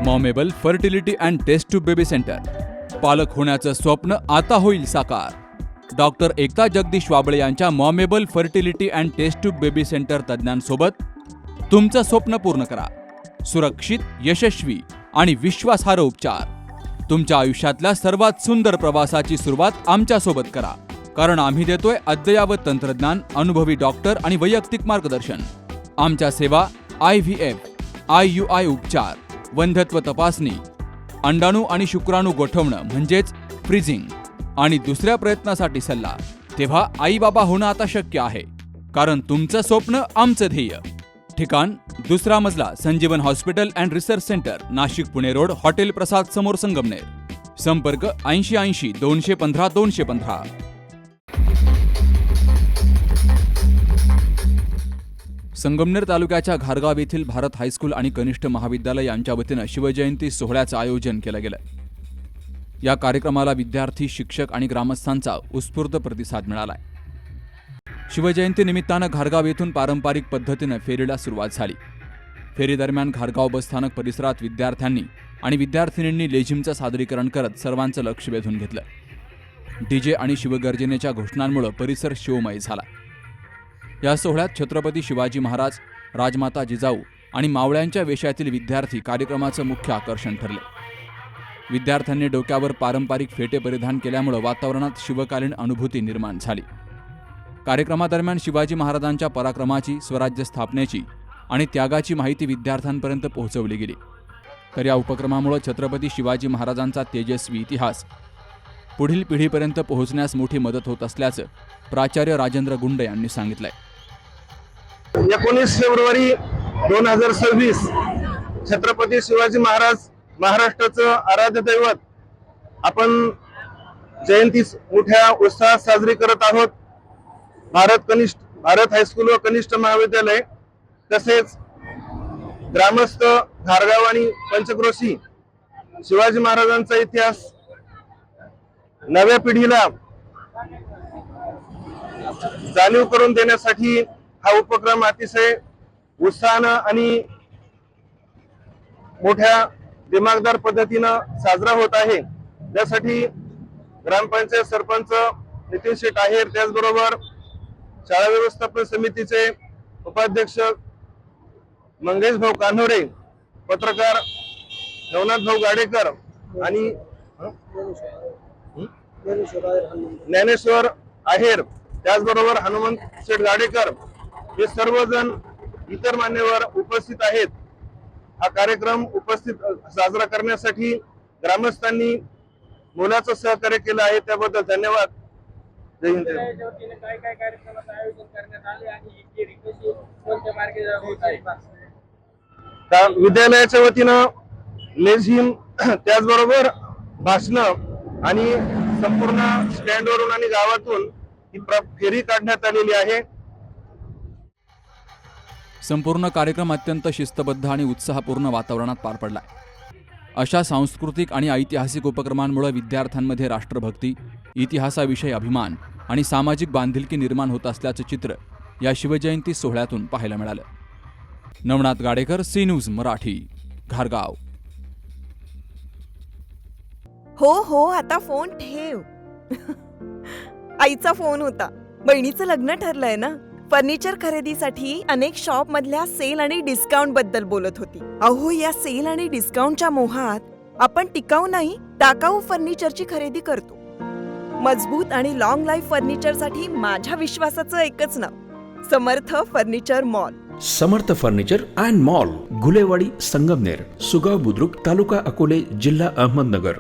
मॉमेबल fertility and test tube baby centre. पालक होण्याचं स्वप्न आता होईल साकार. डॉक्टर एकता जगदीश वाबळे यांच्या मॉमेबल fertility and test tube baby centre तज्ज्ञांसोबत तुमचं स्वप्न पूर्ण करा. सुरक्षित, यशस्वी आणि विश्वासार्ह उपचार. तुमच्या आयुष्यातल्या सर्वात सुंदर प्रवासाची सुरुवात आमच्यासोबत करा, कारण आम्ही देतोय अद्ययावत तंत्रज्ञान, अनुभवी डॉक्टर आणि वैयक्तिक मार्गदर्शन. आमच्या सेवा IVF, IUI उपचार, वंध्यत्व तपासणी, अंडाणू आणि शुक्राणू गोठवणं म्हणजेच फ्रीजिंग आणि दुसऱ्या प्रयत्नासाठी सल्ला. तेव्हा आई बाबा होणं आता शक्य आहे, कारण तुमचं स्वप्न आमचं ध्येय. ठिकाण 2रा मजला, Sanjeevan hospital and research centre, Nashik Pune road, hotel Prasad समोर, संगमनेर. संपर्क 8080 215 215. संगमनेर तालुक्याच्या घारगाव येथील भारत हायस्कूल आणि कनिष्ठ महाविद्यालय यांच्या वतीनं शिवजयंती सोहळ्याचं आयोजन केलं गेलं. या कार्यक्रमाला विद्यार्थी, शिक्षक आणि ग्रामस्थांचा उत्स्फूर्त प्रतिसाद मिळालाय. शिवजयंती निमित्तानं घारगाव येथून पारंपरिक पद्धतीनं फेरीला सुरुवात झाली. फेरीदरम्यान घारगाव बसस्थानक परिसरात विद्यार्थ्यांनी आणि विद्यार्थिनींनी लेझिमचं सादरीकरण करत सर्वांचं लक्ष वेधून घेतलं. DJ आणि शिवगर्जनेच्या घोषणांमुळे परिसर शिवमय झाला. या सोहळ्यात छत्रपती शिवाजी महाराज, राजमाता जिजाऊ आणि मावळ्यांच्या वेशातील विद्यार्थी कार्यक्रमाचं मुख्य आकर्षण ठरले. विद्यार्थ्यांनी डोक्यावर पारंपरिक फेटे परिधान केल्यामुळे वातावरणात शिवकालीन अनुभूती निर्माण झाली. कार्यक्रमादरम्यान शिवाजी महाराजांच्या पराक्रमाची, स्वराज्य स्थापनेची आणि त्यागाची माहिती विद्यार्थ्यांपर्यंत पोहोचवली गेली. तर या उपक्रमामुळे छत्रपती शिवाजी महाराजांचा तेजस्वी इतिहास पुढील पिढीपर्यंत पोहोचण्यास मोठी मदत होत असल्याचं प्राचार्य राजेंद्र गुंड यांनी सांगितलंय. 19 फेब्रुवारी 2026 छत्रपती शिवाजी महाराज, महाराष्ट्राचं आराध्य दैवत, आपण जयंती मोठ्या उत्साहात साजरी करत आहोत. भारत हायस्कूल व कनिष्ठ महाविद्यालय तसेच ग्रामस्थ, घारगाव आणि पंचक्रोशी शिवाजी महाराजांचा इतिहास नव्या पिढीला जाणीव करून देण्यासाठी हा उपक्रम अतिशय उत्साहानं आणि मोठ्या दिमागदार पद्धतीनं साजरा होत आहे. त्यासाठी ग्रामपंचायत सरपंच नितीन शेठ आहेर, त्याचबरोबर शाळा व्यवस्थापन समितीचे उपाध्यक्ष मंगेश भाऊ कान्होरे, पत्रकार नवनाथ भाऊ गाडेकर आणि ज्ञानेश्वर आहेर, त्याचबरोबर हनुमंत शेठ गाडेकर हे सर्वजण इतर मान्यवर उपस्थित आहेत. हा कार्यक्रम साजरा करण्यासाठी ग्रामस्थांनी मोलाचं सहकार्य केलं आहे, त्याबद्दल धन्यवाद. जय हिंद. विद्यालयाच्या वतीनं लेझिम, त्याचबरोबर भाषण आणि संपूर्ण स्टँडवरून आणि गावातून ही फेरी काढण्यात आलेली आहे. संपूर्ण कार्यक्रम अत्यंत शिस्तबद्ध आणि उत्साहपूर्ण वातावरणात पार पडलाय. अशा सांस्कृतिक आणि ऐतिहासिक उपक्रमांमुळे विद्यार्थ्यांमध्ये राष्ट्रभक्ती, इतिहासाविषयी अभिमान आणि सामाजिक बांधिलकी निर्माण होत असल्याचं चित्र या शिवजयंती सोहळ्यातून पाहायला मिळालं. नवनाथ गाडेकर, सी न्यूज मराठी, घारगाव. हो, आता फोन ठेव. आईचा फोन होता. बहिणीचं लग्न ठरलंय ना. फर्निचर खरेदीसाठी अनेक शॉप मधल्या सेल आणि डिस्काउंट बद्दल बोलत होती. अहो, या सेल आणि डिस्काउंटच्या मोहात आपण टिकाऊ नाही, टाकाऊ फर्निचरची खरेदी करतो. मजबूत आणि लॉंग लाईफ फर्निचरसाठी माझ्या विश्वासाचं एकच नाव, Samarth furniture mall. Samarth furniture and mall, Gulewadi, Sangamner, Sugaon Budruk, taluka Akole, जिल्हा अहमदनगर.